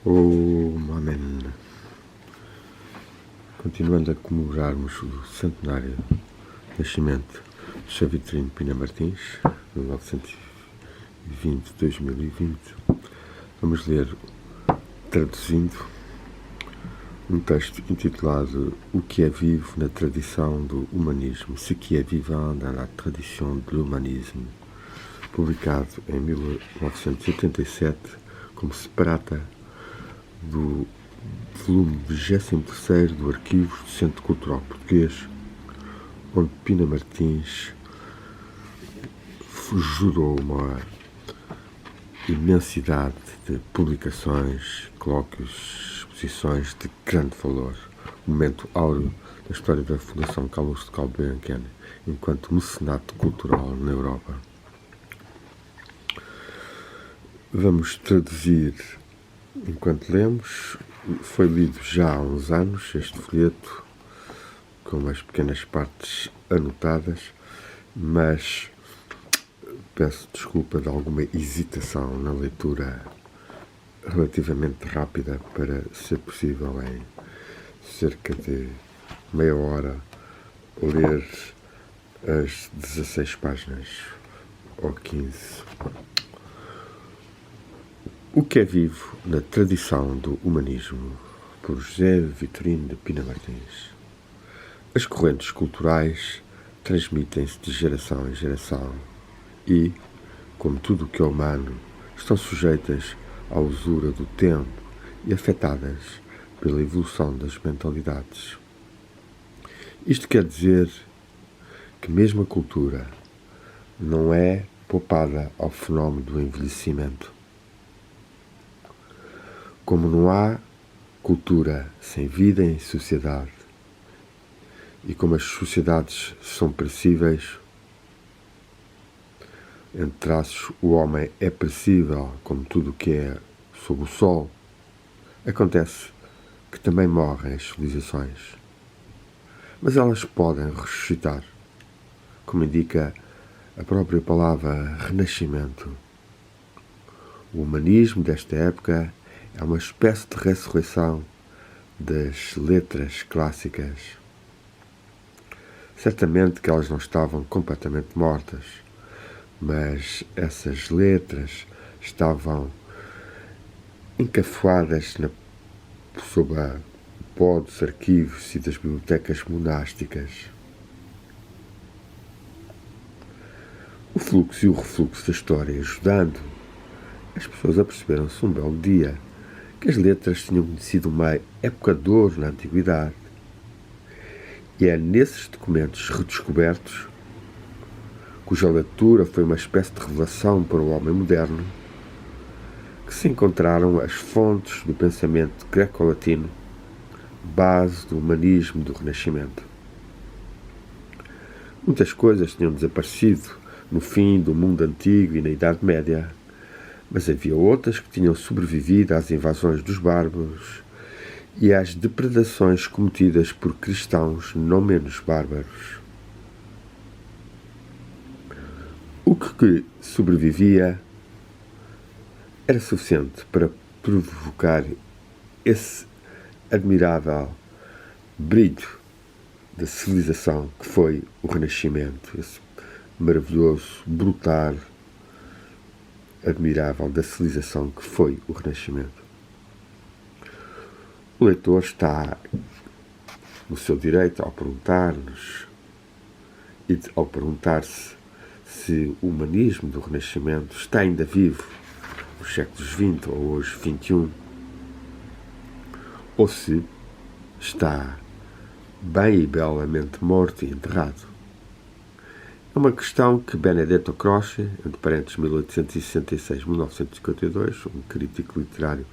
Amém. Continuando a comemorarmos o centenário do nascimento de Sr. Vitorino Pina Martins, 1920-2020, vamos ler, traduzindo, um texto intitulado O que é vivo na tradição do humanismo, Ce qui est vivant dans la tradition de l'humanisme, publicado em 1987 como separata do volume 23º do Arquivos do Centro Cultural Português, onde Pina Martins jurou uma imensidade de publicações, colóquios, exposições de grande valor, momento áureo da história da Fundação Carlos de Gulbenkian enquanto mecenato cultural na Europa. Vamos traduzir enquanto lemos. Foi lido já há uns anos este folheto, com umas pequenas partes anotadas, mas peço desculpa de alguma hesitação na leitura relativamente rápida para ser possível em cerca de meia hora ler as 16 páginas ou 15. O que é vivo na tradição do humanismo, por José Vitorino de Pina Martins. As correntes culturais transmitem-se de geração em geração e, como tudo o que é humano, estão sujeitas à usura do tempo e afetadas pela evolução das mentalidades. Isto quer dizer que mesmo a cultura não é poupada ao fenómeno do envelhecimento. Como não há cultura sem vida em sociedade, e como as sociedades são perecíveis, entre traços, o homem é perecível como tudo o que é sob o sol, acontece que também morrem as civilizações. Mas elas podem ressuscitar, como indica a própria palavra renascimento. O humanismo desta época é uma espécie de ressurreição das letras clássicas. Certamente que elas não estavam completamente mortas, mas essas letras estavam encafuadas sob a pó dos arquivos e das bibliotecas monásticas. O fluxo e o refluxo da história ajudando, as pessoas aperceberam-se um belo dia que as letras tinham conhecido uma época de ouro na Antiguidade. E é nesses documentos redescobertos, cuja leitura foi uma espécie de revelação para o homem moderno, que se encontraram as fontes do pensamento greco-latino, base do humanismo do Renascimento. Muitas coisas tinham desaparecido no fim do mundo antigo e na Idade Média, mas havia outras que tinham sobrevivido às invasões dos bárbaros e às depredações cometidas por cristãos não menos bárbaros. O que sobrevivia era suficiente para provocar esse admirável brilho da civilização que foi o Renascimento, esse maravilhoso, brutal, admirável da civilização que foi o Renascimento. O leitor está no seu direito ao perguntar-nos e ao perguntar-se se o humanismo do Renascimento está ainda vivo nos séculos XX ou hoje XXI, ou se está bem e belamente morto e enterrado. É uma questão que Benedetto Croce, entre parênteses 1866-1952, um crítico literário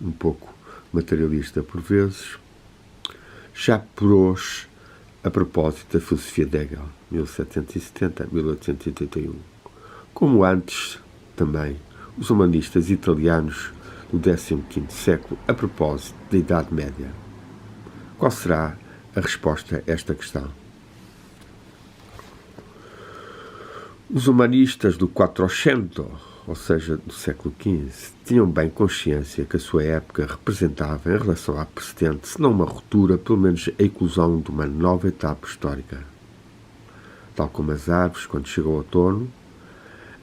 um pouco materialista por vezes, já pôs a propósito da filosofia de Hegel, 1770-1881. Como antes, também, os humanistas italianos do XV século, a propósito da Idade Média. Qual será a resposta a esta questão? Os humanistas do Quattrocento, ou seja, do século XV, tinham bem consciência que a sua época representava, em relação à precedente, se não uma ruptura, pelo menos a eclosão de uma nova etapa histórica. Tal como as árvores, quando chega o outono,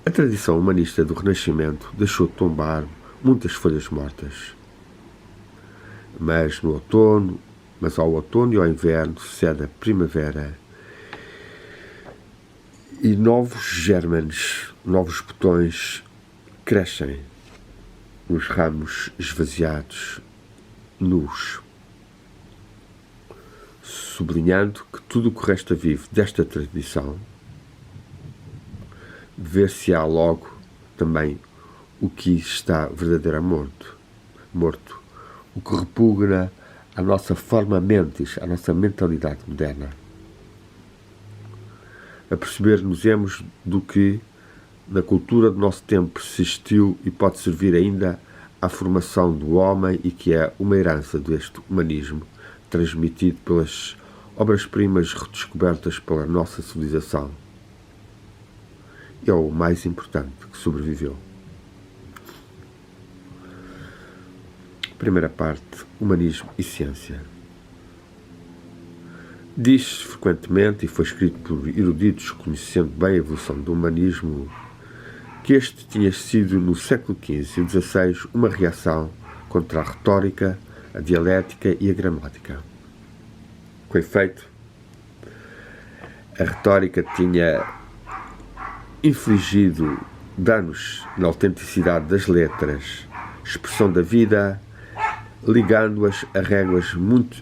a tradição humanista do Renascimento deixou de tombar muitas folhas mortas. Mas ao outono e ao inverno sucede a primavera e novos gérmenes, novos botões crescem nos ramos esvaziados, nus, sublinhando que tudo o que resta vivo desta tradição ver-se-á logo também o que está verdadeiramente morto, o que repugna a nossa forma mentis, a nossa mentalidade moderna. A perceber-nos-emos do que na cultura do nosso tempo persistiu e pode servir ainda à formação do homem e que é uma herança deste humanismo transmitido pelas obras-primas redescobertas pela nossa civilização. É o mais importante que sobreviveu. Primeira parte, humanismo e ciência. Diz-se frequentemente, e foi escrito por eruditos conhecendo bem a evolução do humanismo, que este tinha sido no século XV e XVI uma reação contra a retórica, a dialética e a gramática. Com efeito, a retórica tinha infligido danos na autenticidade das letras, expressão da vida, ligando-as a regras muito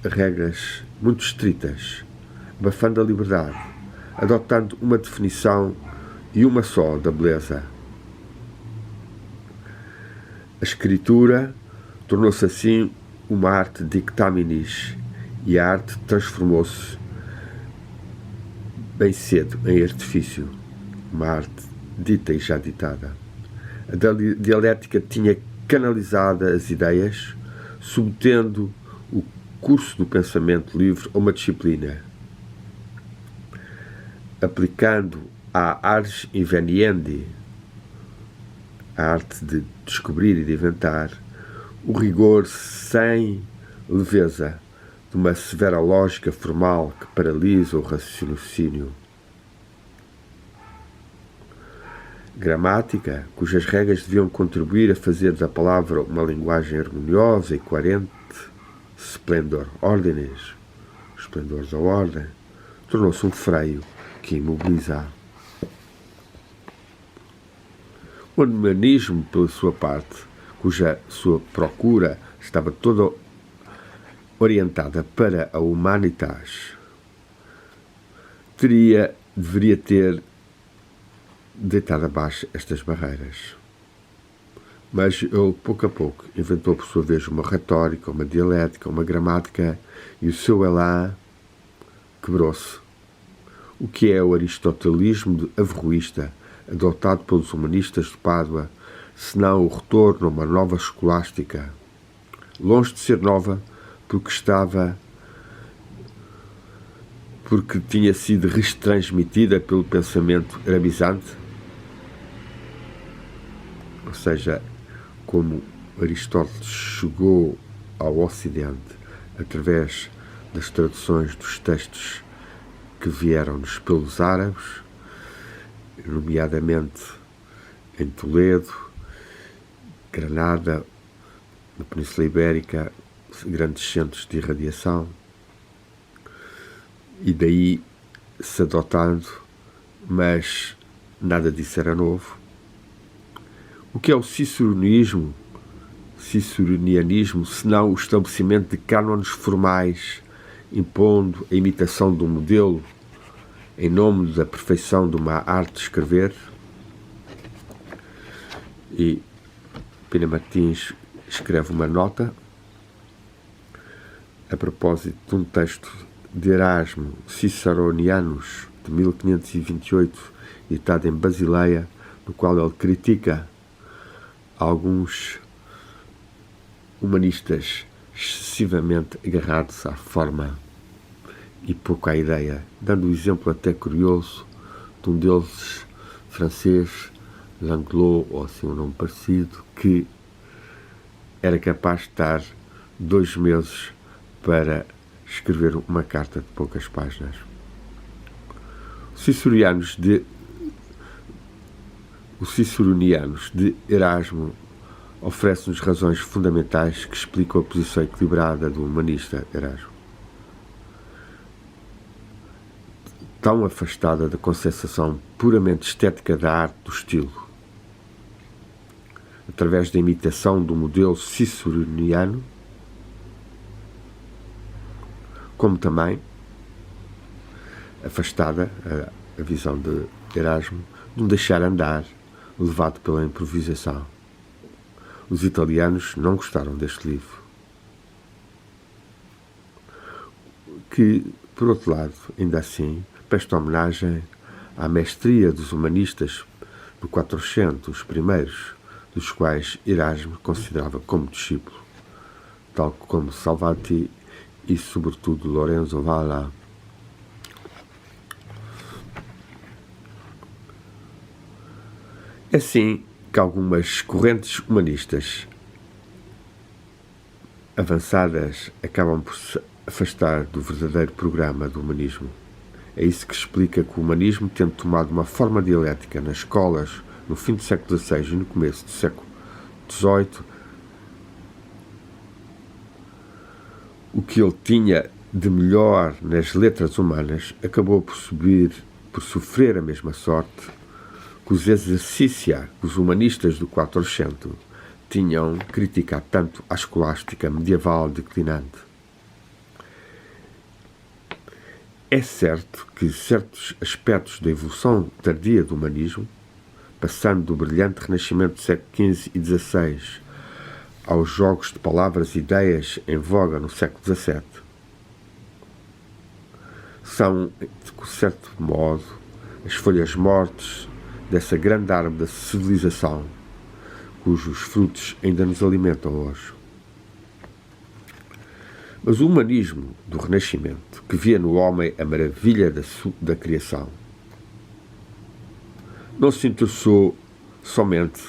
estritas, abafando a liberdade, adotando uma definição e uma só da beleza. A escritura tornou-se assim uma arte dictaminis e a arte transformou-se bem cedo em artifício, uma arte dita e já ditada. A dialética tinha canalizado as ideias, subtendo o curso do pensamento livre a uma disciplina, aplicando a ars inveniendi, a arte de descobrir e de inventar, o rigor sem leveza de uma severa lógica formal que paralisa o raciocínio. Gramática, cujas regras deviam contribuir a fazer da palavra uma linguagem harmoniosa e coerente, splendor ordinis, o esplendor da ordem, tornou-se um freio que imobiliza. O humanismo, pela sua parte, cuja sua procura estava toda orientada para a humanitas, deveria ter deitado abaixo estas barreiras. Mas ele, pouco a pouco, inventou por sua vez uma retórica, uma dialética, uma gramática, e o seu elan quebrou-se. O que é o aristotelismo averroísta, adotado pelos humanistas de Pádua, senão o retorno a uma nova escolástica, longe de ser nova, porque tinha sido retransmitida pelo pensamento arabizante, ou seja, como Aristóteles chegou ao Ocidente através das traduções dos textos que vieram-nos pelos árabes, nomeadamente em Toledo, Granada, na Península Ibérica, grandes centros de irradiação, e daí se adotando, mas nada disso era novo. O que é o ciceronianismo, senão o estabelecimento de cânones formais, impondo a imitação de um modelo em nome da perfeição de uma arte de escrever? E Pina Martins escreve uma nota a propósito de um texto de Erasmo Ciceronianus, de 1528, editado em Basileia, no qual ele critica alguns humanistas excessivamente agarrados à forma e pouco à ideia, dando um exemplo até curioso de um deles francês, Langlois, ou assim um nome parecido, que era capaz de estar 2 meses para escrever uma carta de poucas páginas. Os ciceronianos de Erasmo oferecem-nos razões fundamentais que explicam a posição equilibrada do humanista Erasmo, tão afastada da concepção puramente estética da arte do estilo, através da imitação do modelo ciceroniano, como também afastada a visão de Erasmo de um deixar andar levado pela improvisação. Os italianos não gostaram deste livro, que, por outro lado, ainda assim, presta homenagem à mestria dos humanistas do 400, os primeiros, dos quais Erasmo considerava como discípulo, tal como Salvati e, sobretudo, Lorenzo Valla. É assim que algumas correntes humanistas avançadas acabam por se afastar do verdadeiro programa do humanismo. É isso que explica que o humanismo, tendo tomado uma forma dialética nas escolas no fim do século XVI e no começo do século XVIII, o que ele tinha de melhor nas letras humanas acabou por sofrer a mesma sorte que os exercícios que os humanistas do 400 tinham criticado tanto a escolástica medieval declinante. É certo que certos aspectos da evolução tardia do humanismo, passando do brilhante renascimento do século XV e XVI aos jogos de palavras e ideias em voga no século XVII, são, de certo modo, as folhas mortas dessa grande árvore da civilização, cujos frutos ainda nos alimentam hoje. Mas o humanismo do Renascimento, que via no homem a maravilha da criação, não se interessou somente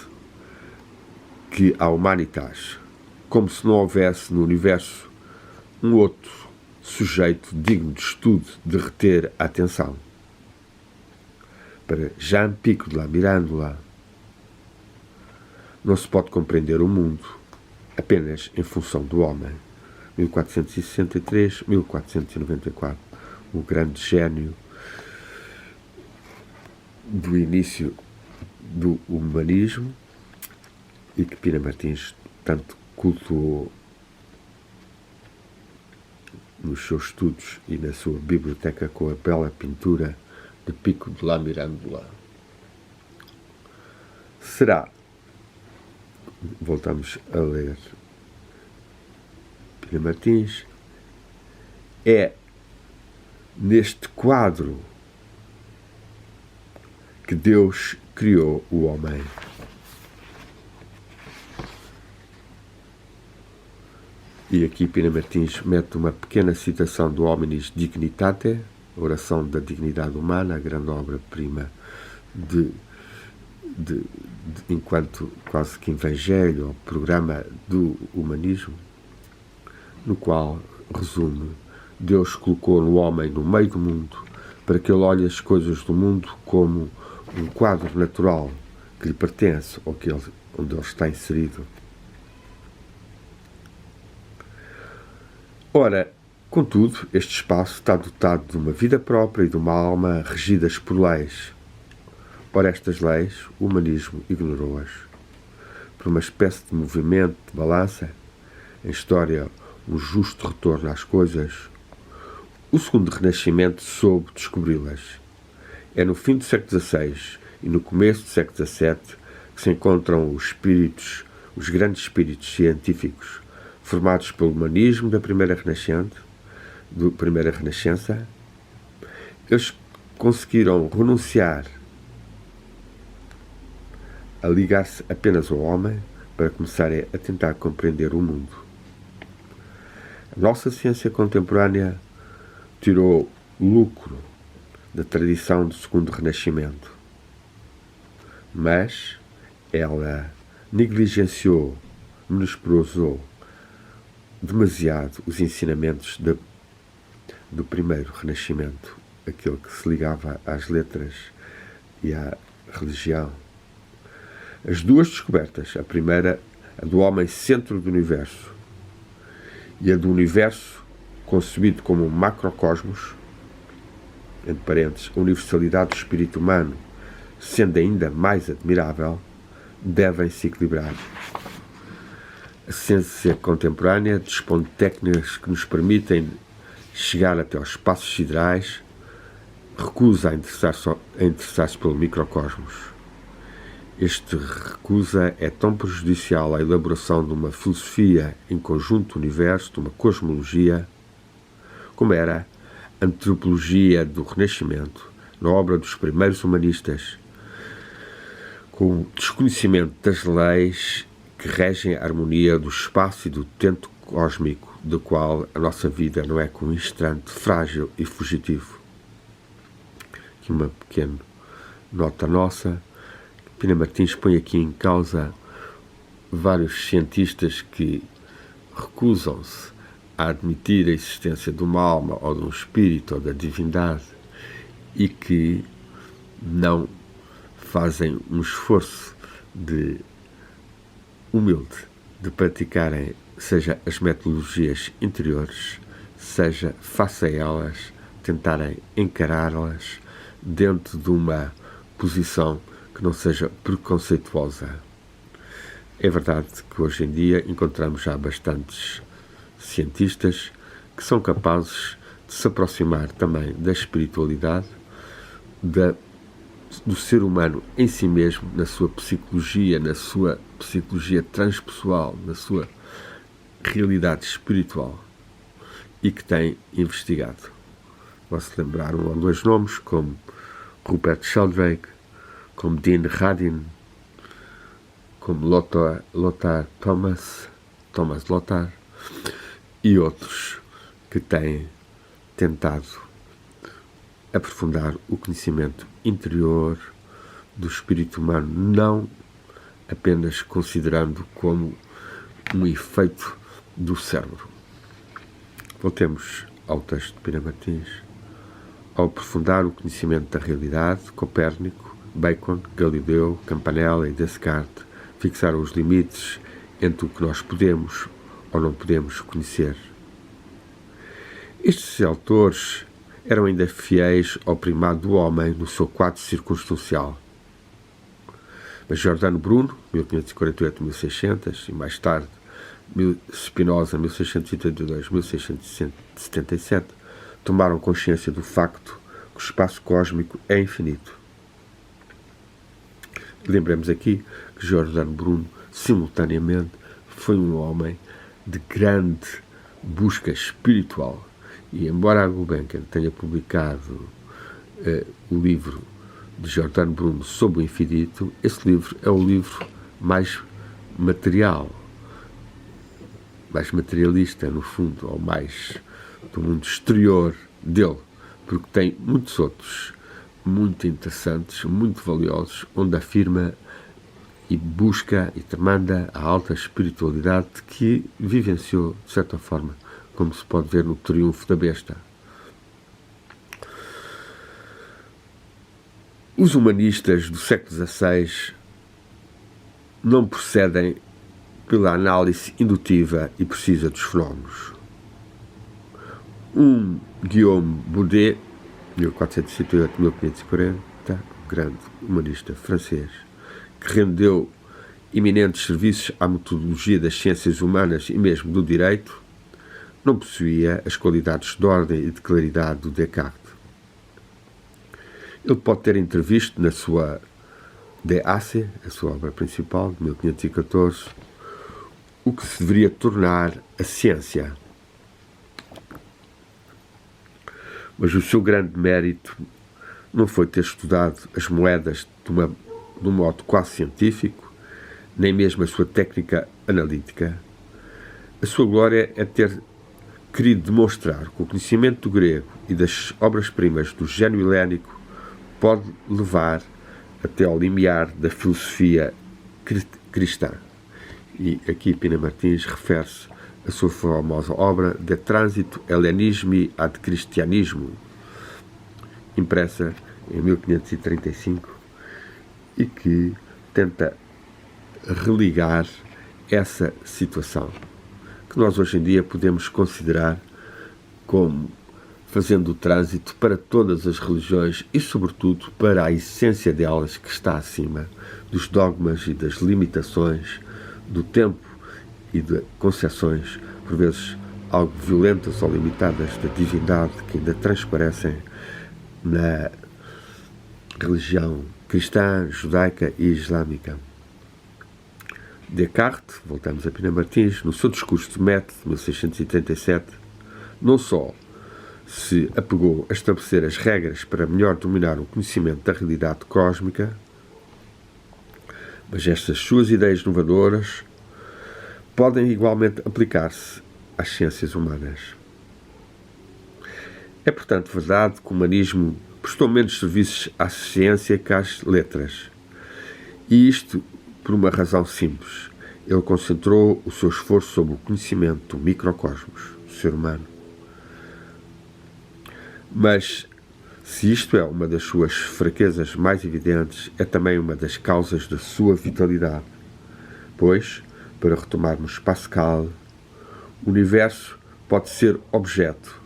que a humanitas, como se não houvesse no universo um outro sujeito digno de estudo de reter a atenção. Para Jean Pico de la Mirandola, não se pode compreender o mundo apenas em função do homem. 1463-1494, o grande gênio do início do humanismo e que Pina Martins tanto cultuou nos seus estudos e na sua biblioteca com a bela pintura de Pico de la Mirandola. Será, voltamos a ler Pina Martins, é neste quadro que Deus criou o homem. E aqui Pina Martins mete uma pequena citação do Hominis Dignitate, Oração da Dignidade Humana, a grande obra-prima enquanto quase que evangelho, ou programa do humanismo, no qual resume: Deus colocou o homem no meio do mundo para que ele olhe as coisas do mundo como um quadro natural que lhe pertence ou onde ele está inserido. Ora, contudo, este espaço está dotado de uma vida própria e de uma alma regidas por leis. Ora, estas leis, o humanismo ignorou-as. Por uma espécie de movimento de balança, em história, um justo retorno às coisas, o segundo Renascimento soube descobri-las. É no fim do século XVI e no começo do século XVII que se encontram os grandes espíritos científicos, formados pelo humanismo da primeira Renascença. Eles conseguiram renunciar a ligar-se apenas ao homem para começarem a tentar compreender o mundo. A nossa ciência contemporânea tirou lucro da tradição do segundo Renascimento, mas ela negligenciou, menosprezou demasiado os ensinamentos do primeiro renascimento, aquele que se ligava às letras e à religião. As duas descobertas, a primeira, a do homem centro do universo, e a do universo concebido como um macrocosmos, entre parênteses, a universalidade do espírito humano, sendo ainda mais admirável, devem se equilibrar. A ciência contemporânea dispõe de técnicas que nos permitem chegar até aos espaços siderais, recusa a interessar-se pelo microcosmos. Este recusa é tão prejudicial à elaboração de uma filosofia em conjunto do universo, de uma cosmologia, como era a antropologia do Renascimento, na obra dos primeiros humanistas, com o desconhecimento das leis que regem a harmonia do espaço e do tempo cósmico, do qual a nossa vida não é que um instante frágil e fugitivo. Aqui uma pequena nota nossa. Pina Martins põe aqui em causa vários cientistas que recusam-se a admitir a existência de uma alma ou de um espírito ou da divindade e que não fazem um esforço humilde de praticarem, seja as metodologias interiores, seja face a elas, tentarem encará-las dentro de uma posição que não seja preconceituosa. É verdade que hoje em dia encontramos já bastantes cientistas que são capazes de se aproximar também da espiritualidade, do ser humano em si mesmo, na sua psicologia transpessoal, na sua realidade espiritual, e que têm investigado. Posso lembrar um ou dois nomes, como Rupert Sheldrake, como Dean Radin, como Thomas Lothar, e outros que têm tentado aprofundar o conhecimento interior do espírito humano, não apenas considerando como um efeito do cérebro. Voltemos ao texto de Pina Martins. Ao aprofundar o conhecimento da realidade, Copérnico, Bacon, Galileu, Campanella e Descartes fixaram os limites entre o que nós podemos ou não podemos conhecer. Estes autores eram ainda fiéis ao primado do homem no seu quadro circunstancial. Mas Giordano Bruno, 1548-1600, e mais tarde Spinoza, 1632-1677, tomaram consciência do facto que o espaço cósmico é infinito. Lembremos aqui que Giordano Bruno, simultaneamente, foi um homem de grande busca espiritual. E embora a Gulbenkian tenha publicado o livro de Giordano Bruno sobre o infinito, esse livro é o livro mais material, mais materialista, no fundo, ou mais do mundo exterior dele, porque tem muitos outros muito interessantes, muito valiosos, onde afirma e busca e demanda a alta espiritualidade que vivenciou, de certa forma, como se pode ver no Triunfo da Besta. Os humanistas do século XVI não procedem pela análise indutiva e precisa dos fenómenos. Guillaume Boudet, 1468-1540, grande humanista francês, que rendeu eminentes serviços à metodologia das ciências humanas e mesmo do direito, não possuía as qualidades de ordem e de claridade do Descartes. Ele pode ter entrevisto na sua De Ace, a sua obra principal, de 1514, o que se deveria tornar a ciência. Mas o seu grande mérito não foi ter estudado as moedas de um modo quase científico, nem mesmo a sua técnica analítica. A sua glória é ter querido demonstrar que o conhecimento do grego e das obras-primas do gênio helénico pode levar até ao limiar da filosofia cristã. E aqui Pina Martins refere-se à sua famosa obra De Transito Hellenismi ad Christianismo, impressa em 1535, e que tenta religar essa situação, que nós hoje em dia podemos considerar como fazendo o trânsito para todas as religiões e, sobretudo, para a essência delas, que está acima dos dogmas e das limitações do tempo e de concepções, por vezes algo violentas ou limitadas, da divindade que ainda transparecem na religião cristã, judaica e islâmica. Descartes, voltamos a Pina Martins, no seu discurso de Metz, de 1637, não só se apegou a estabelecer as regras para melhor dominar o conhecimento da realidade cósmica, mas estas suas ideias inovadoras podem igualmente aplicar-se às ciências humanas. É, portanto, verdade que o humanismo prestou menos serviços à ciência que às letras. E isto por uma razão simples. Ele concentrou o seu esforço sobre o conhecimento do microcosmos, do ser humano. Mas, se isto é uma das suas fraquezas mais evidentes, é também uma das causas da sua vitalidade. Pois, para retomarmos Pascal, o universo pode ser objeto,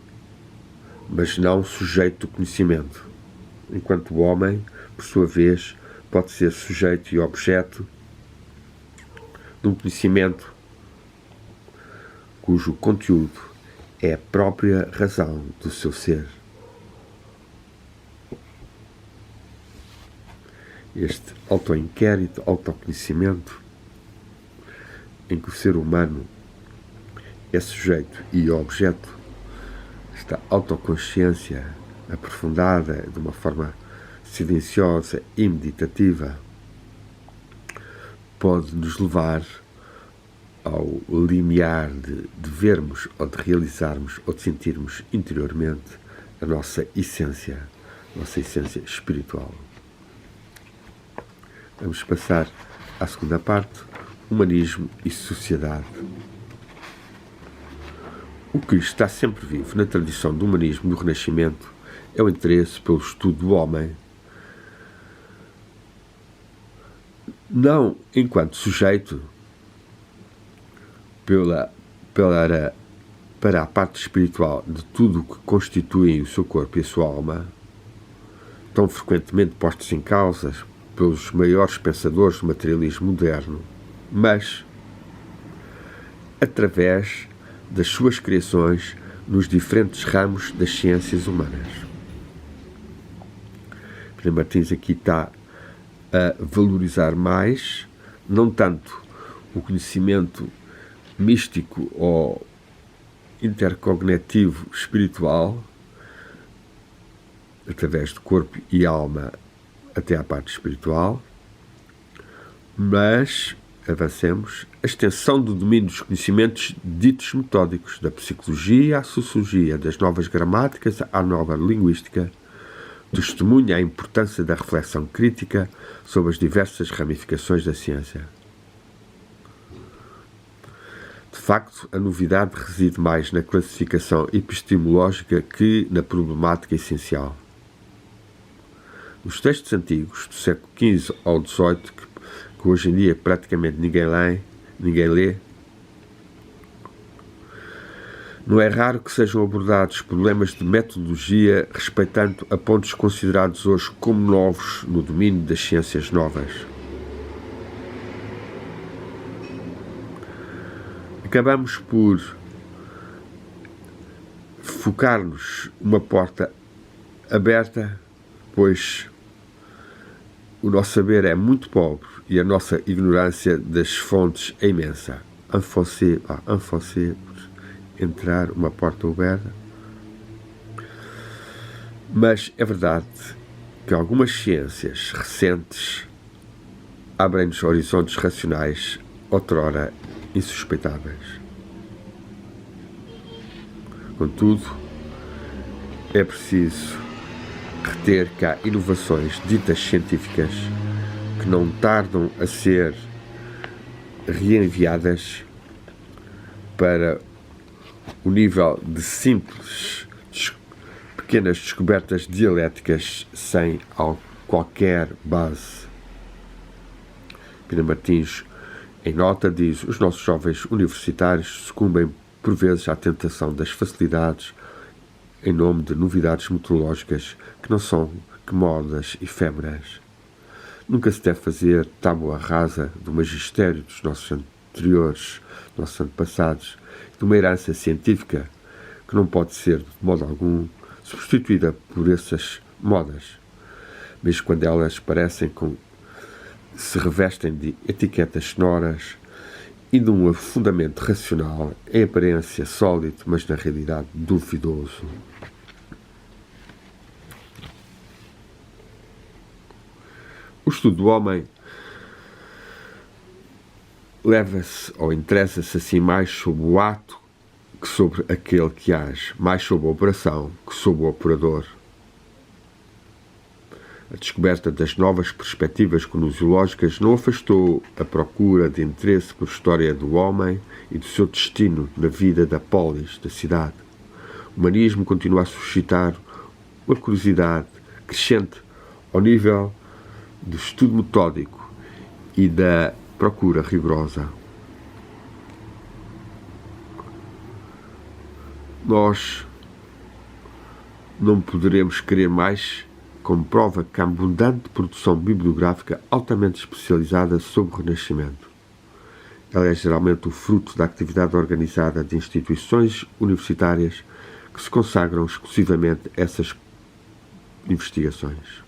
mas não sujeito do conhecimento, enquanto o homem, por sua vez, pode ser sujeito e objeto de um conhecimento cujo conteúdo é a própria razão do seu ser. Este autoinquérito, autoconhecimento, em que o ser humano é sujeito e objeto, esta autoconsciência aprofundada de uma forma silenciosa e meditativa, pode nos levar ao limiar de vermos ou de realizarmos ou de sentirmos interiormente a nossa essência espiritual. Vamos passar à segunda parte, humanismo e sociedade. O que está sempre vivo na tradição do humanismo do Renascimento é o interesse pelo estudo do homem, não enquanto sujeito para a parte espiritual de tudo o que constituem o seu corpo e a sua alma, tão frequentemente postos em causa pelos maiores pensadores do materialismo moderno, mas através das suas criações nos diferentes ramos das ciências humanas. Pina Martins aqui está a valorizar mais, não tanto o conhecimento místico ou intercognitivo espiritual, através do corpo e alma até à parte espiritual, mas, avancemos, a extensão do domínio dos conhecimentos ditos metódicos, da psicologia à sociologia, das novas gramáticas à nova linguística, testemunha a importância da reflexão crítica sobre as diversas ramificações da ciência. De facto, a novidade reside mais na classificação epistemológica que na problemática essencial. Nos textos antigos, do século XV ao XVIII, que hoje em dia praticamente ninguém lê, não é raro que sejam abordados problemas de metodologia respeitando a pontos considerados hoje como novos no domínio das ciências novas. Acabamos por focar-nos uma porta aberta, pois o nosso saber é muito pobre e a nossa ignorância das fontes é imensa. Enfoncer, entrar uma porta aberta. Mas é verdade que algumas ciências recentes abrem-nos horizontes racionais outrora insuspeitáveis. Contudo, é preciso reter que há inovações ditas científicas que não tardam a ser reenviadas para o nível de simples, pequenas descobertas dialéticas sem qualquer base. Pina Martins, em nota, diz: os nossos jovens universitários sucumbem por vezes à tentação das facilidades em nome de novidades metodológicas que não são que modas efêmeras. Nunca se deve fazer tábua rasa do magistério dos nossos anteriores, nossos antepassados, de uma herança científica que não pode ser, de modo algum, substituída por essas modas, mesmo quando elas se revestem de etiquetas sonoras e de um fundamento racional, em aparência sólido, mas na realidade duvidoso. O estudo do homem leva-se ou interessa-se assim mais sobre o ato que sobre aquele que age, mais sobre a operação que sobre o operador. A descoberta das novas perspectivas gnoseológicas não afastou a procura de interesse por história do homem e do seu destino na vida da polis, da cidade. O humanismo continua a suscitar uma curiosidade crescente ao nível do estudo metódico e da procura rigorosa. Nós não poderemos querer mais, como prova que a abundante produção bibliográfica altamente especializada sobre o Renascimento. Ela é geralmente o fruto da atividade organizada de instituições universitárias que se consagram exclusivamente a essas investigações.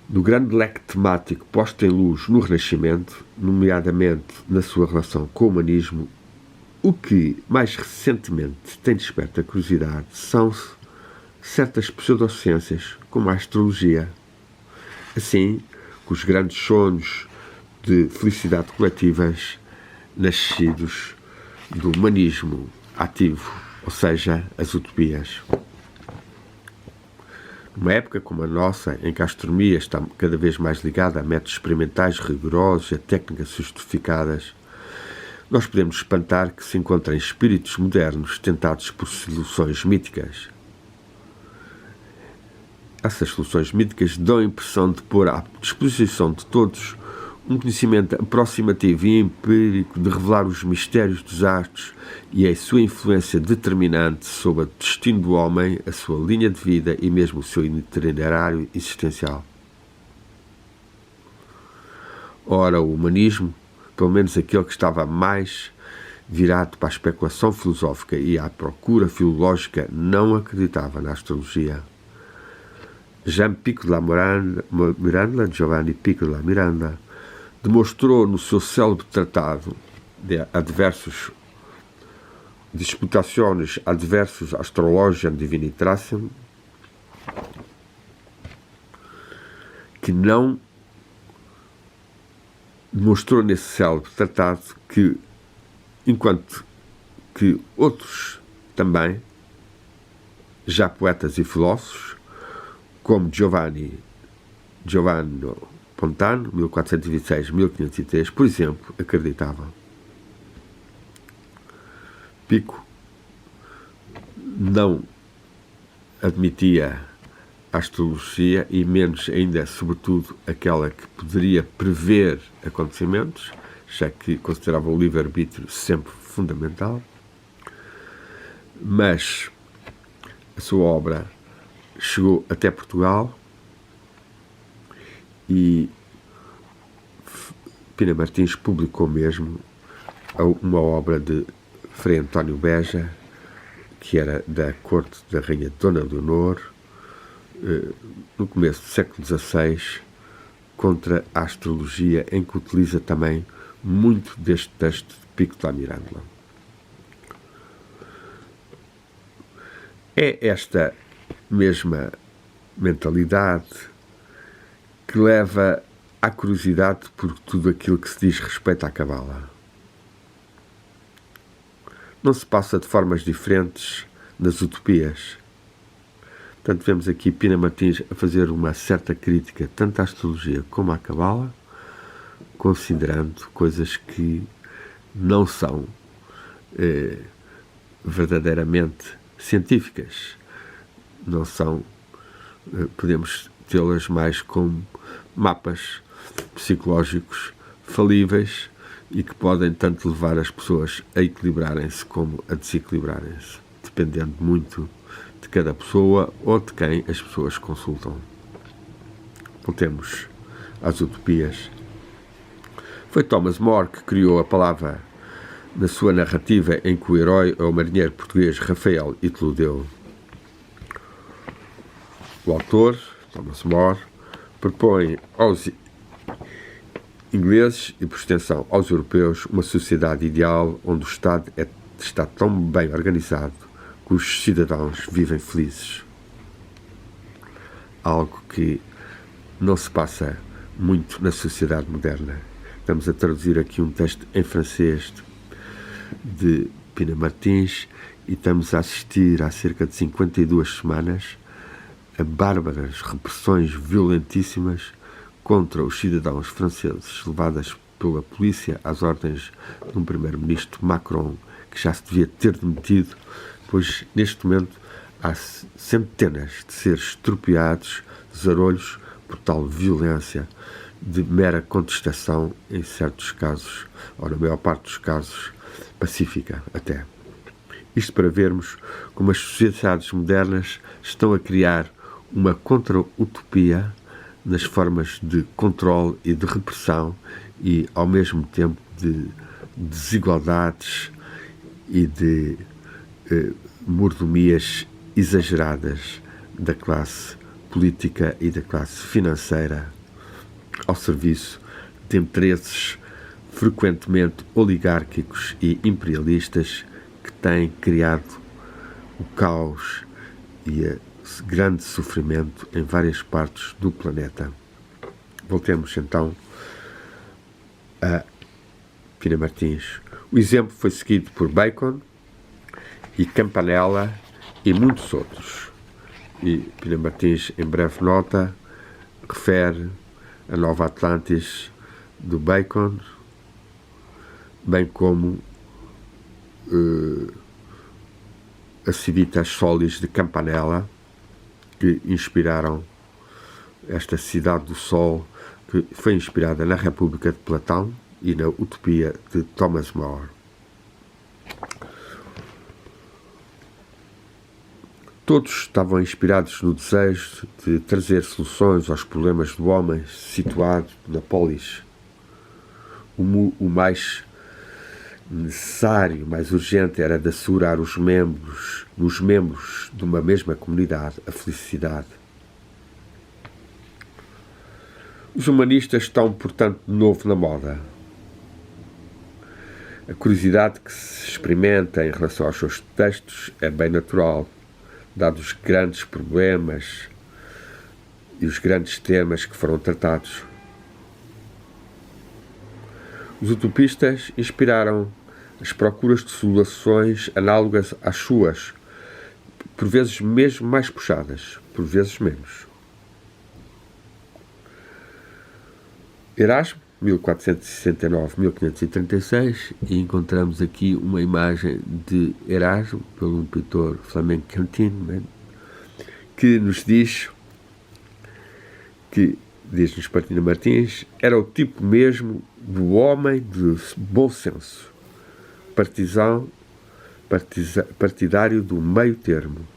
No grande leque temático posto em luz no Renascimento, nomeadamente na sua relação com o humanismo, o que mais recentemente tem desperto a curiosidade são certas pseudociências, como a astrologia. Assim, os grandes sonhos de felicidade coletivas nascidos do humanismo ativo, ou seja, as utopias. Numa época como a nossa, em que a astronomia está cada vez mais ligada a métodos experimentais rigorosos e a técnicas justificadas, nós podemos espantar que se encontrem espíritos modernos tentados por soluções míticas. Essas soluções míticas dão a impressão de pôr à disposição de todos um conhecimento aproximativo e empírico de revelar os mistérios dos astros e a sua influência determinante sobre o destino do homem, a sua linha de vida e mesmo o seu itinerário existencial. Ora, o humanismo, pelo menos aquele que estava mais virado para a especulação filosófica e à procura filológica, não acreditava na astrologia. Jean Pico della Miranda, Giovanni Pico della Miranda, demonstrou no seu célebre tratado de Disputationes adversus astrologiam divinitatem, que não demonstrou nesse célebre tratado que, enquanto que outros também, já poetas e filósofos, como Giovanni Pontano, 1426-1503, por exemplo, acreditavam. Pico não admitia a astrologia e menos ainda, sobretudo, aquela que poderia prever acontecimentos, já que considerava o livre-arbítrio sempre fundamental. Mas a sua obra chegou até Portugal e Pina Martins publicou mesmo uma obra de Frei António Beja, que era da corte da rainha Dona Leonor, no começo do século XVI, contra a astrologia, em que utiliza também muito deste texto de Pico della Mirandola. É esta mesma mentalidade que leva à curiosidade por tudo aquilo que se diz respeito à cabala. Não se passa de formas diferentes nas utopias. Portanto, vemos aqui Pina Martins a fazer uma certa crítica tanto à astrologia como à cabala, considerando coisas que não são verdadeiramente científicas. Não são, podemos tê-las mais como mapas psicológicos falíveis e que podem tanto levar as pessoas a equilibrarem-se como a desequilibrarem-se, dependendo muito de cada pessoa ou de quem as pessoas consultam. Voltemos às utopias. Foi Thomas More que criou a palavra na sua narrativa em que o herói é o marinheiro português Rafael Itludeu. O autor, Thomas More, propõe aos ingleses e, por extensão, aos europeus, uma sociedade ideal onde o Estado está tão bem organizado que os cidadãos vivem felizes. Algo que não se passa muito na sociedade moderna. Estamos a traduzir aqui um texto em francês de Pina Martins e estamos a assistir há cerca de 52 semanas a bárbaras repressões violentíssimas contra os cidadãos franceses, levadas pela polícia às ordens de um primeiro-ministro Macron, que já se devia ter demitido, pois neste momento há centenas de seres estropiados, zarolhos, por tal violência de mera contestação, em certos casos, ou na maior parte dos casos, pacífica até. Isto para vermos como as sociedades modernas estão a criar uma contra-utopia nas formas de controle e de repressão e, ao mesmo tempo, de desigualdades e de mordomias exageradas da classe política e da classe financeira ao serviço de interesses frequentemente oligárquicos e imperialistas que têm criado o caos e o grande sofrimento em várias partes do planeta. Voltemos então a Pina Martins. O exemplo foi seguido por Bacon e Campanella e muitos outros. E Pina Martins, em breve nota, refere a Nova Atlantis do Bacon, bem como a Civitas Solis de Campanella, que inspiraram esta cidade do Sol, que foi inspirada na República de Platão e na Utopia de Thomas More. Todos estavam inspirados no desejo de trazer soluções aos problemas do homem situado na polis. O mais necessário, mais urgente, era de assegurar nos membros de uma mesma comunidade a felicidade. Os humanistas estão, portanto, de novo na moda. A curiosidade que se experimenta em relação aos seus textos é bem natural, dados os grandes problemas e os grandes temas que foram tratados. Os utopistas inspiraram as procuras de soluções análogas às suas, por vezes mesmo mais puxadas, por vezes menos. Erasmo, 1469-1536, e encontramos aqui uma imagem de Erasmo pelo pintor flamengo Quintino, que nos diz que, diz-nos Pina Martins, era o tipo mesmo do homem de bom senso, partidário do meio termo.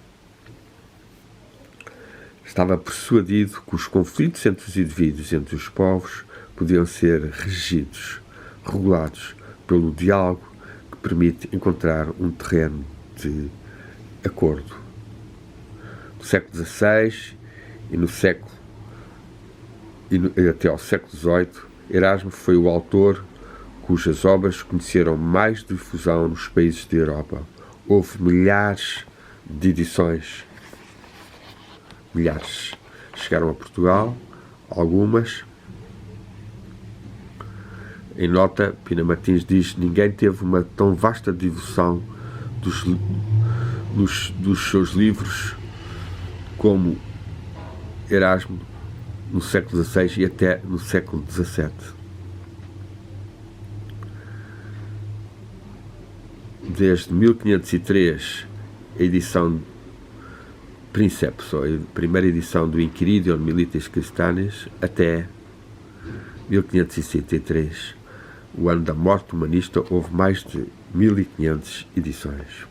Estava persuadido que os conflitos entre os indivíduos e entre os povos podiam ser regidos, regulados pelo diálogo que permite encontrar um terreno de acordo. No século XVI e até ao século XVIII, Erasmo foi o autor cujas obras conheceram mais difusão nos países da Europa. Houve milhares de edições. Milhares. Chegaram a Portugal, algumas. Em nota, Pina Martins diz: ninguém teve uma tão vasta divulgação dos seus livros como Erasmo no século XVI e até no século XVII. Desde 1503, a edição Princeps, ou a primeira edição do Inquiridion Milites Christianis, até 1563, o ano da morte humanista, houve mais de 1500 edições.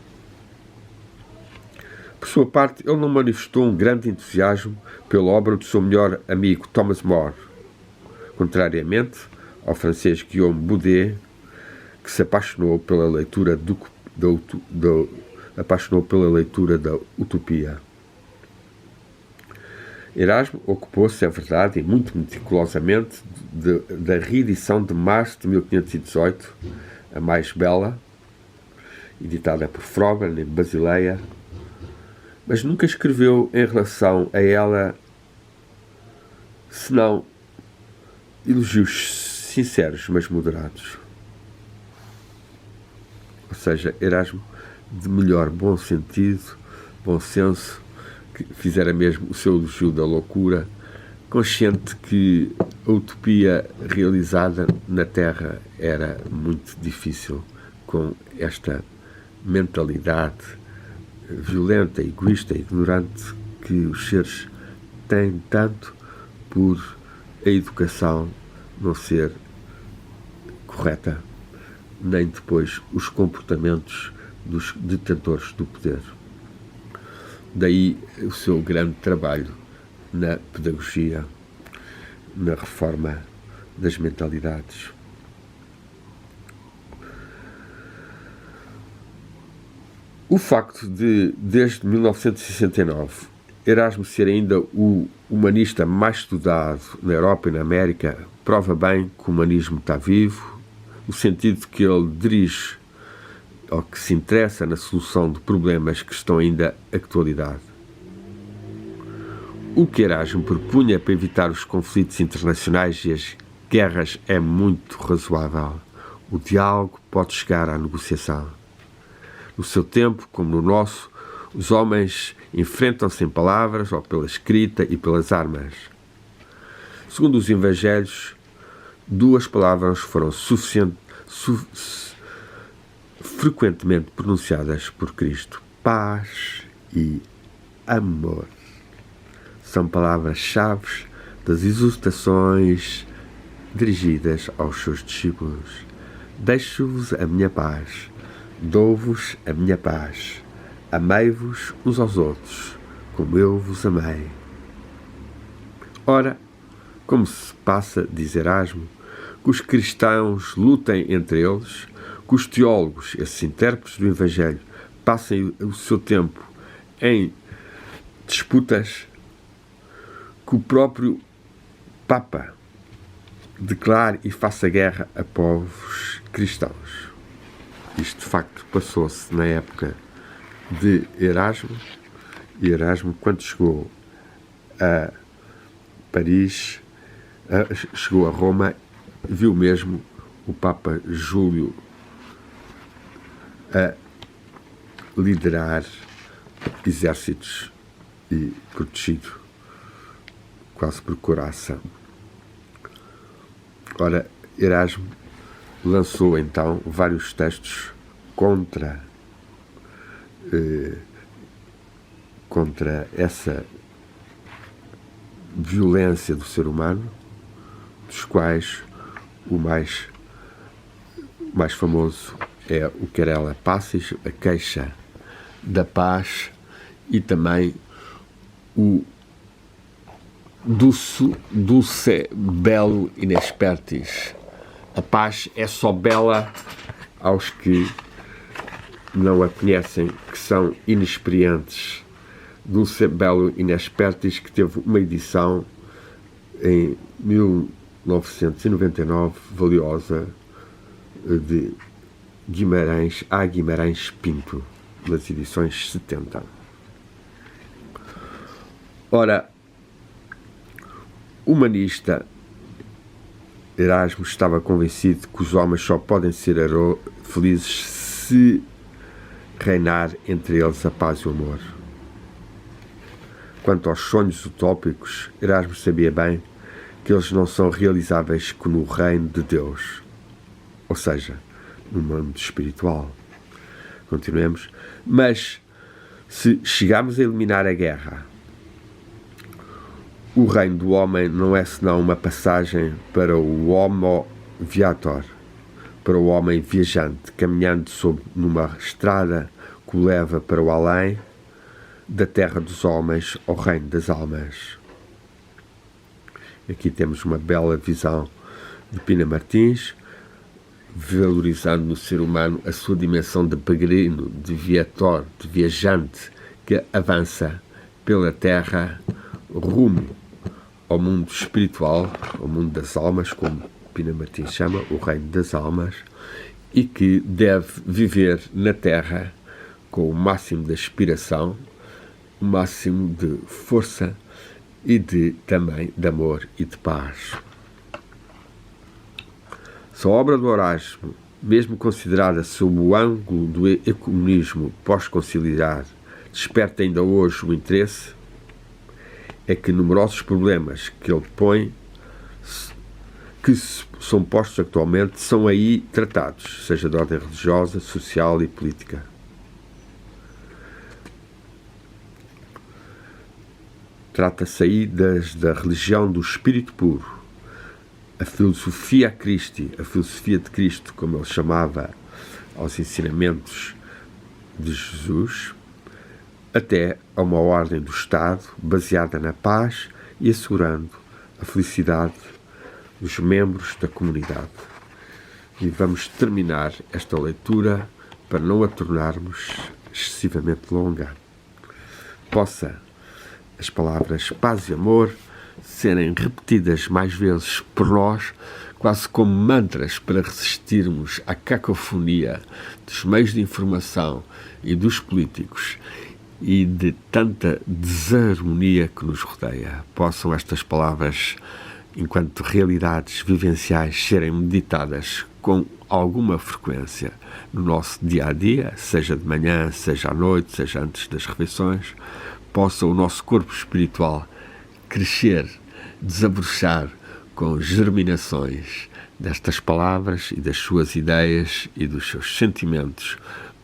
Por sua parte, ele não manifestou um grande entusiasmo pela obra do seu melhor amigo Thomas More, contrariamente ao francês Guillaume Boudet, que se apaixonou pela leitura da Utopia. Erasmo ocupou-se, é verdade, e muito meticulosamente, da reedição de março de 1518, a mais bela, editada por Froben, em Basileia, mas nunca escreveu em relação a ela senão elogios sinceros, mas moderados. Ou seja, Erasmo, de melhor bom sentido, bom senso, que fizera mesmo o seu elogio da loucura, consciente que a utopia realizada na Terra era muito difícil, com esta mentalidade violenta, egoísta, ignorante que os seres têm, tanto por a educação não ser correta, nem depois os comportamentos dos detentores do poder. Daí o seu grande trabalho na pedagogia, na reforma das mentalidades. O facto de, desde 1969, Erasmo ser ainda o humanista mais estudado na Europa e na América prova bem que o humanismo está vivo, no sentido que ele dirige ou que se interessa na solução de problemas que estão ainda à atualidade. O que Erasmo propunha para evitar os conflitos internacionais e as guerras é muito razoável. O diálogo pode chegar à negociação. No seu tempo, como no nosso, os homens enfrentam-se em palavras ou pela escrita e pelas armas. Segundo os Evangelhos, 2 palavras foram frequentemente pronunciadas por Cristo: paz e amor. São palavras-chave das exortações dirigidas aos seus discípulos. Deixo-vos a minha paz, dou-vos a minha paz. Amei-vos uns aos outros, como eu vos amei. Ora, como se passa, diz Erasmo, que os cristãos lutem entre eles, que os teólogos, esses intérpretes do Evangelho, passem o seu tempo em disputas, que o próprio Papa declare e faça guerra a povos cristãos. Isto, de facto, passou-se na época de Erasmo, e Erasmo, quando chegou a Paris, chegou a Roma, viu mesmo o Papa Júlio a liderar exércitos e protegido quase por coração. Ora, Erasmo lançou então vários textos contra essa violência do ser humano, dos quais o mais famoso é o Querela Passis, a queixa da paz, e também o Dulce Bello Inexpertis. A paz é só bela aos que não a conhecem, que são inexperientes. Dulce Bello Inexpertis, que teve uma edição em 1999, valiosa, de Guimarães a Guimarães Pinto, nas edições 70. Ora, humanista, Erasmo estava convencido que os homens só podem ser felizes se reinar entre eles a paz e o amor. Quanto aos sonhos utópicos, Erasmo sabia bem que eles não são realizáveis que no reino de Deus, ou seja, no mundo espiritual. Continuemos. Mas, se chegarmos a eliminar a guerra, o reino do homem não é senão uma passagem para o homo viator, para o homem viajante, caminhando numa estrada que o leva para o além, da terra dos homens ao reino das almas. Aqui temos uma bela visão de Pina Martins, valorizando no ser humano a sua dimensão de peregrino, de viator, de viajante, que avança pela terra rumo ao mundo espiritual, ao mundo das almas, como Pina Martins chama, o reino das almas, e que deve viver na terra com o máximo de aspiração, o máximo de força e também de amor e de paz. Se a obra do Erasmo, mesmo considerada sob o ângulo do ecumenismo pós-conciliar, desperta ainda hoje o interesse, é que numerosos problemas que ele põe, que são postos atualmente, são aí tratados, seja de ordem religiosa, social e política. Trata-se aí da religião do espírito puro, a filosofia Christi, a filosofia de Cristo, como ele chamava aos ensinamentos de Jesus, até a uma ordem do Estado baseada na paz e assegurando a felicidade dos membros da comunidade. E vamos terminar esta leitura para não a tornarmos excessivamente longa. Possa as palavras paz e amor serem repetidas mais vezes por nós, quase como mantras para resistirmos à cacofonia dos meios de informação e dos políticos e de tanta desarmonia que nos rodeia. Possam estas palavras, enquanto realidades vivenciais, serem meditadas com alguma frequência no nosso dia-a-dia, seja de manhã, seja à noite, seja antes das refeições. Possa o nosso corpo espiritual crescer, desabrochar com germinações destas palavras e das suas ideias e dos seus sentimentos,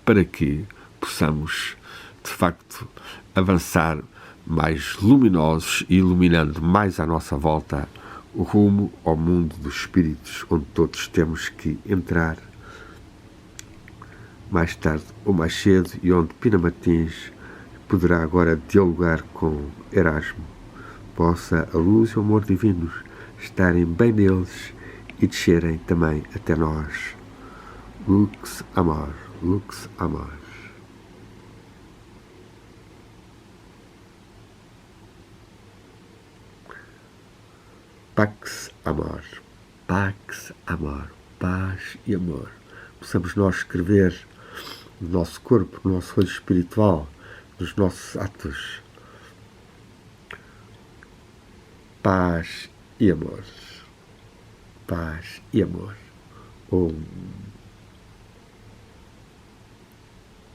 para que possamos, de facto, avançar mais luminosos e iluminando mais à nossa volta o rumo ao mundo dos espíritos, onde todos temos que entrar mais tarde ou mais cedo, e onde Pina Martins poderá agora dialogar com Erasmo. Possa a luz e o amor divinos estarem bem neles e descerem também até nós. Lux amor, lux amor. Pax amor, pax amor, paz e amor. Possamos nós escrever no nosso corpo, no nosso olho espiritual, nos nossos atos, paz e amor, paz e amor. Om